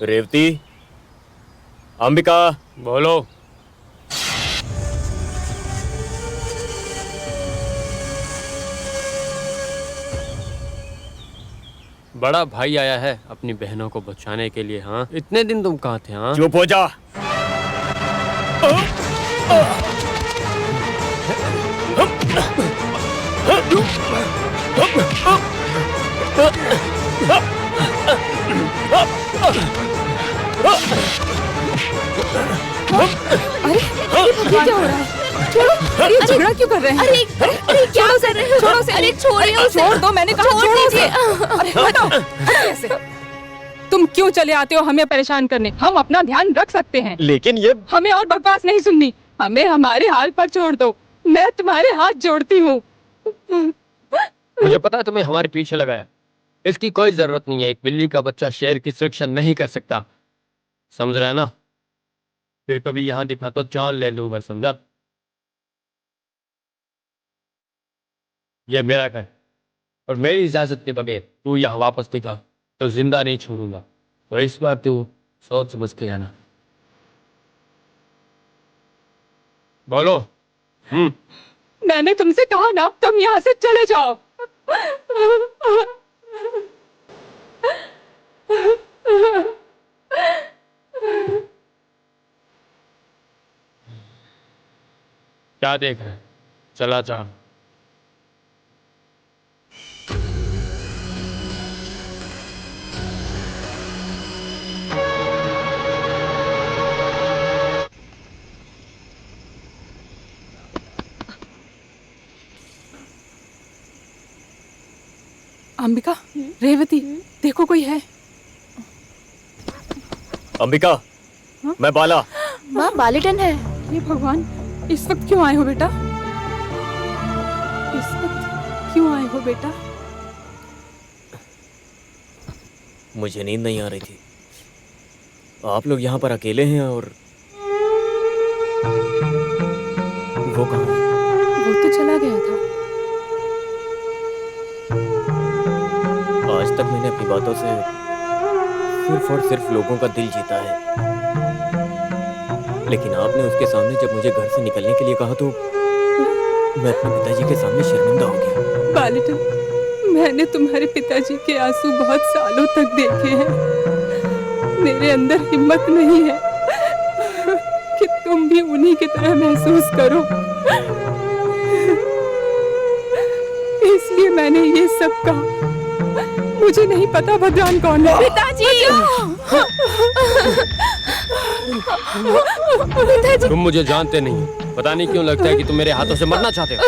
रेवती, अंबिका, बोलो। बड़ा भाई आया है अपनी बहनों को बचाने के लिए। हाँ, इतने दिन तुम कहाँ थे? हाँ, चुप हो जा। अरे ये क्या हो रहा है? छोड़ो, अरे झगड़ा क्यों कर रहे हैं? अरे क्या कर रहे हो? छोड़ो, अरे छोड़िए, छोड़ दो, मैंने कहा छोड़ो उसे। अरे हटो, ऐसे तुम क्यों चले आते हो हमें परेशान करने? हम अपना ध्यान रख सकते हैं। लेकिन ये हमें और बकवास नहीं सुननी, हमें हमारे हाल पर छोड़ दो। मैं तुम्हारे हाथ जोड़ती हूँ। मुझे पता है तुम्हें हमारे पीछे लगाया। इसकी कोई जरूरत नहीं है। एक बिल्ली का बच्चा शेर की सुरक्षा नहीं कर सकता, समझ रहा है ना? फिर कभी यहाँ दिखा तो जान ले लूंगा, समझा? यह मेरा घर और मेरी इजाजत के बगैर तू यहाँ वापस दिखा तो जिंदा नहीं छोड़ूंगा। और इस बार तू सोच समझ के आना। बोलो। मैंने तुमसे कहा ना, तुम यहाँ से चले जाओ। क्या देख रहे? चला जा। अंबिका, रेवती, देखो कोई है। अंबिका, मैं बाला। माँ बालिटन है। हे भगवान, इस वक्त क्यों आए हो बेटा? इस वक्त क्यों आए हो बेटा? मुझे नींद नहीं आ रही थी। आप लोग यहाँ पर अकेले हैं और वो कहाँ है? वो तो चला गया था। आज तक मैंने अपनी बातों से सिर्फ और सिर्फ लोगों का दिल जीता है, लेकिन आपने उसके सामने जब मुझे घर से निकलने के लिए कहा तो मैं अपने पिताजी के सामने शर्मिंदा हो गया। बालिटन, मैंने तुम्हारे पिताजी के आंसू बहुत सालों तक देखे हैं। मेरे अंदर हिम्मत नहीं है कि तुम भी उन्हीं की तरह महसूस करो, इसलिए मैंने ये सब कहा। मुझे नहीं पता भगवान कौन है। पिताजी! तुम मुझे जानते नहीं, पता नहीं क्यों लगता है कि तुम मेरे हाथों से मरना चाहते हो।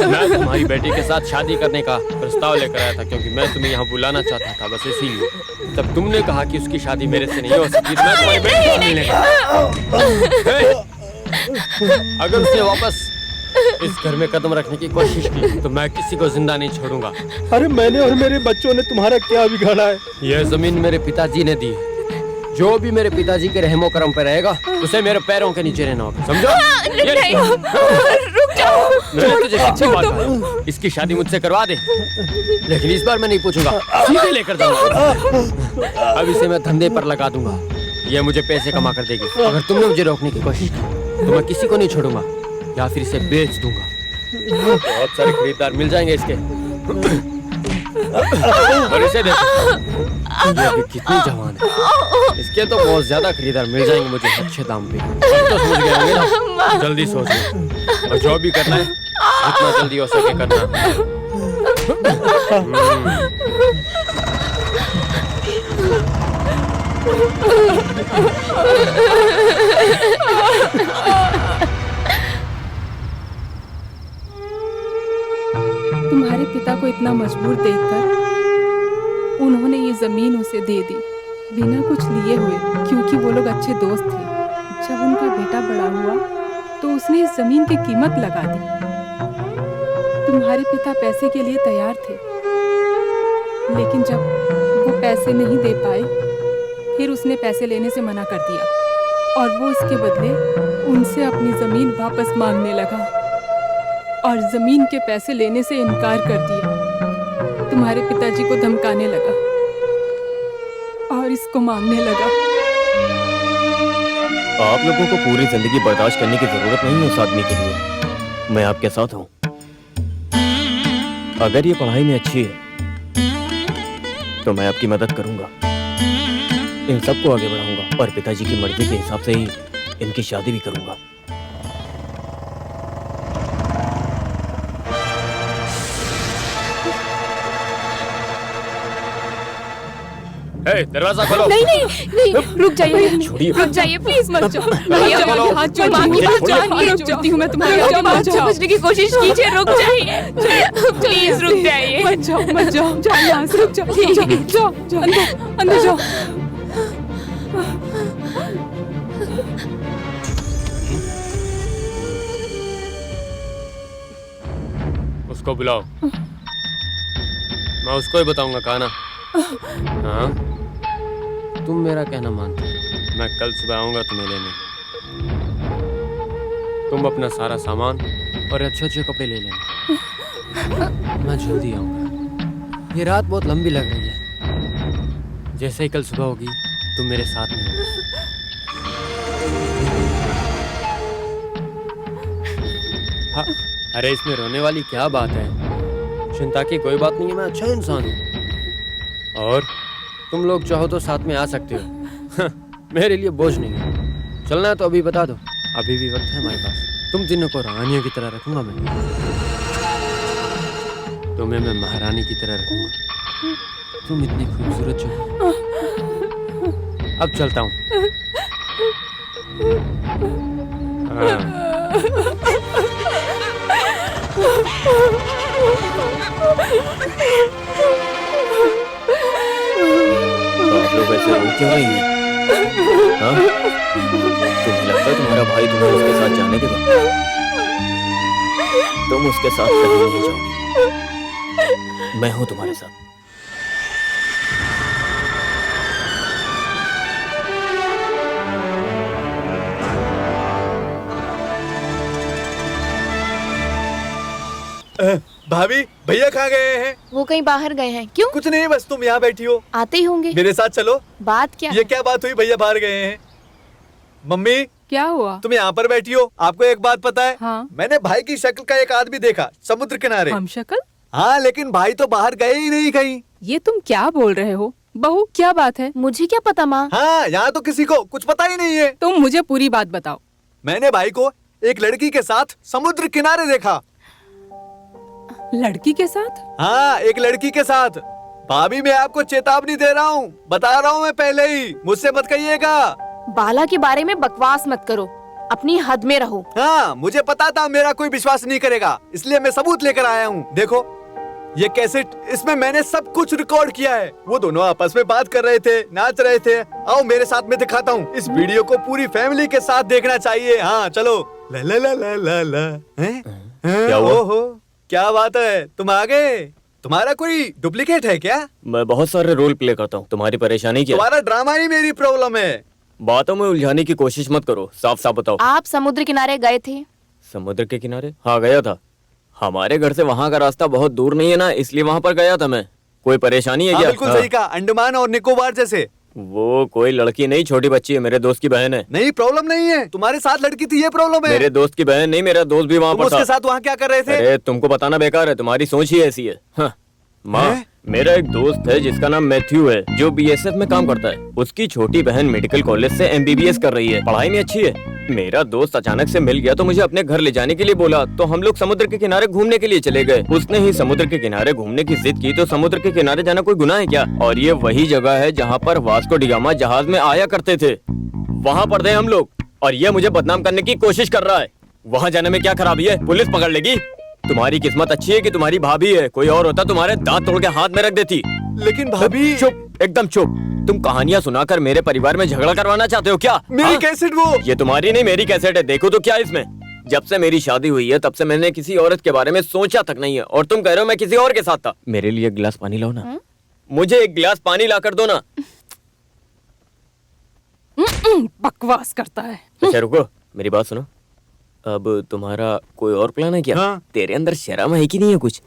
मैं तुम्हारी बेटी के साथ शादी करने का प्रस्ताव लेकर आया था क्योंकि मैं तुम्हें यहाँ बुलाना चाहता था, बस इसीलिए। तब तुमने कहा कि उसकी शादी मेरे से नहीं हो सकती, तो मैं तुम्हारी बेटी से मिलने गया। अगर उसने वापस इस घर में कदम रखने की कोशिश की तो मैं किसी को जिंदा नहीं छोड़ूंगा। अरे मैंने और मेरे बच्चों ने तुम्हारा क्या बिगाड़ा है? यह जमीन मेरे पिताजी ने दी है। जो भी मेरे पिताजी के रहमो करम पे रहेगा उसे मेरे पैरों के नीचे रहना होगा, समझो? रुक जाओ। मैंने तुझे कितनी बार कहा, इसकी शादी मुझसे करवा दे, लेकिन इस बार मैं नहीं पूछूंगा, सीधे लेकर जाऊंगा। अब इसे मैं धंधे पर लगा दूंगा, यह मुझे पैसे कमा कर देगी। अगर तुमने मुझे रोकने की कोशिश की तो मैं किसी को नहीं छोड़ूंगा या फिर इसे बेच दूंगा। बहुत सारे खरीदार मिल जाएंगे इसके। और इसे देखो, ये अभी कितनी जवान है, इसके तो बहुत ज्यादा खरीदार मिल जाएंगे मुझे अच्छे दाम पे। अब तो समझ गए होंगे ना? जल्दी सोच लो और जो भी करना है जितना जल्दी हो सके करना। तुम्हारे पिता को इतना मजबूर देखकर उन्होंने ये जमीन उसे दे दी, बिना कुछ लिए हुए, क्योंकि वो लोग अच्छे दोस्त थे। जब उनका बेटा बड़ा हुआ तो उसने इस जमीन की कीमत लगा दी। तुम्हारे पिता पैसे के लिए तैयार थे, लेकिन जब वो पैसे नहीं दे पाए फिर उसने पैसे लेने से मना कर दिया और वो इसके बदले उनसे अपनी जमीन वापस मांगने लगा और जमीन के पैसे लेने से इनकार कर दिया। तुम्हारे पिताजी को धमकाने लगा और और इसको मांगने लगा। आप लोगों को पूरी जिंदगी बर्दाश्त करने की जरूरत नहीं है उस आदमी के लिए। मैं आपके साथ हूँ। अगर ये पढ़ाई में अच्छी है तो मैं आपकी मदद करूंगा, इन सबको आगे बढ़ाऊंगा और पिताजी की मर्जी के हिसाब से ही इनकी शादी भी करूंगा। दरवाजा खोलो। नहीं नहीं नहीं, रुक जाइए, छोड़िए। रुक जाइए प्लीज, मत जाओ। भैया खोलो। हाथ जोड़ माँ की बात छोड़िए, मानिए। हाथ जोड़ती हूँ मैं तुम्हारे मेरी आगे, बात मत जाओ, समझने की कोशिश कीजिए, रुक जाइए प्लीज, रुक जाइए। मत जाओ, मत जाओ, जाओ यहाँ से, रुक जाओ, जाओ, जाओ, अंदर, अंदर जाओ। उसको बुलाओ, मैं उसको ही बताऊंगा कहा ना। हाँ, तुम मेरा कहना मानते हो। मैं कल सुबह आऊंगा तुम्हें लेने। तुम अपना सारा सामान और अच्छे अच्छे कपड़े ले लेना। मैं जल्दी आऊंगा। ये रात बहुत लंबी लग रही है। जैसे ही कल सुबह होगी तुम मेरे साथ में हो। हाँ, अरे इसमें रोने वाली क्या बात है? चिंता की कोई बात नहीं है, मैं अच्छा इंसान हूँ। और तुम लोग चाहो तो साथ में आ सकते हो। मेरे लिए बोझ नहीं है। चलना है तो अभी बता दो, अभी भी वक्त है हमारे पास। तुम तीनों को रानियों की तरह रखूंगा मैं। तुम्हें मैं महारानी की तरह रखूंगा। तुम इतनी खूबसूरत जो। अब चलता हूँ। तो आप लोग ऐसे रो क्यों रही हैं? हाँ? तुम्हें लगता है तुम्हारा भाई तुम्हें उसके साथ जाने देगा? तुम उसके साथ कहीं नहीं जाओगी। मैं हूं तुम्हारे साथ। भाभी, भैया कहाँ गए हैं? वो कहीं बाहर गए हैं। क्यों? कुछ नहीं, बस तुम यहाँ बैठी हो। आते ही होंगे। मेरे साथ चलो। बात क्या ये क्या बात हुई, भैया बाहर गए हैं? मम्मी, क्या हुआ? तुम यहाँ पर बैठी हो। आपको एक बात पता है? हाँ। मैंने भाई की शक्ल का एक आदमी देखा समुद्र किनारे। हम शक्ल? हाँ, लेकिन भाई तो बाहर गए ही नहीं कहीं। ये तुम क्या बोल रहे हो? बहू, क्या बात है? मुझे क्या पता माँ। हाँ, यहाँ तो किसी को कुछ पता ही नहीं है। तुम मुझे पूरी बात बताओ। मैंने भाई को एक लड़की के साथ समुद्र किनारे देखा। लड़की के साथ? हाँ, एक लड़की के साथ। भाभी, मैं आपको चेतावनी दे रहा हूँ, बता रहा हूँ मैं पहले ही, मुझसे मत कहिएगा। बाला के बारे में बकवास मत करो, अपनी हद में रहो। हाँ, मुझे पता था मेरा कोई विश्वास नहीं करेगा, इसलिए मैं सबूत लेकर आया हूँ। देखो, ये कैसेट, इसमें मैंने सब कुछ रिकॉर्ड किया है। वो दोनों आपस में बात कर रहे थे, नाच रहे थे। आओ मेरे साथ में दिखाता हूँ। इस वीडियो को पूरी फैमिली के साथ देखना चाहिए। हाँ चलो। ला ला ला ला ला ला। हैं? क्या हुआ? ओहो, क्या बात है, तुम आ गए। तुम्हारा कोई डुप्लीकेट है क्या? मैं बहुत सारे रोल प्ले करता हूँ, तुम्हारी परेशानी क्या है? तुम्हारा ड्रामा ही मेरी प्रॉब्लम है। बातों में उलझाने की कोशिश मत करो, साफ साफ बताओ। आप समुद्र किनारे गए थे? समुद्र के किनारे? हाँ, गया था। हमारे घर से वहाँ का रास्ता बहुत दूर नहीं है ना, इसलिए वहाँ पर गया था मैं। कोई परेशानी है हाँ, क्या? बिल्कुल सही कहा, अंडमान और निकोबार जैसे। वो कोई लड़की नहीं, छोटी बच्ची है, मेरे दोस्त की बहन है। नहीं, प्रॉब्लम नहीं है, तुम्हारे साथ लड़की थी, ये प्रॉब्लम है। मेरे दोस्त की बहन नहीं, मेरा दोस्त भी वहाँ तुम पर उसके था। साथ वहाँ क्या कर रहे थे? अरे तुमको बताना बेकार है, तुम्हारी सोच ही ऐसी है। हाँ। माँ, हैं? मेरा एक दोस्त है जिसका नाम मैथ्यू है, जो बीएसएफ में काम करता है। उसकी छोटी बहन मेडिकल कॉलेज से एमबीबीएस कर रही है, पढ़ाई में अच्छी है। मेरा दोस्त अचानक से मिल गया तो मुझे अपने घर ले जाने के लिए बोला, तो हम लोग समुद्र के किनारे घूमने के लिए चले गए। उसने ही समुद्र के किनारे घूमने की जिद की, तो समुद्र के किनारे जाना कोई गुनाह है क्या? और ये वही जगह है जहाँ पर वास्को डिगामा जहाज में आया करते थे। वहाँ पर थे हम लोग, और ये मुझे बदनाम करने की कोशिश कर रहा है। वहाँ जाने में क्या खराबी है? पुलिस पकड़ लेगी। तुम्हारी किस्मत अच्छी है कि तुम्हारी भाभी है, कोई और होता तुम्हारे दांत तोड़ के हाथ में रख देती। लेकिन भाभी। चुप, एकदम चुप। तुम कहानियां सुनाकर मेरे परिवार में झगड़ा करवाना चाहते हो क्या? मेरी हाँ? कैसेट वो। ये तुम्हारी नहीं, मेरी कैसेट है, देखो तो क्या इसमें। जब से मेरी शादी हुई है तब से मैंने किसी औरत के बारे में सोचा तक नहीं है, और तुम कह रहे हो मैं किसी और के साथ था। मेरे लिए एक गिलास पानी लाओ ना। मुझे एक गिलास पानी ला कर दो ना। बकवास करता है। अच्छा रुको, मेरी बात सुनो। अब तुम्हारा कोई और प्लान है क्या? हाँ। तेरे अंदर शर्म है कि नहीं है कुछ?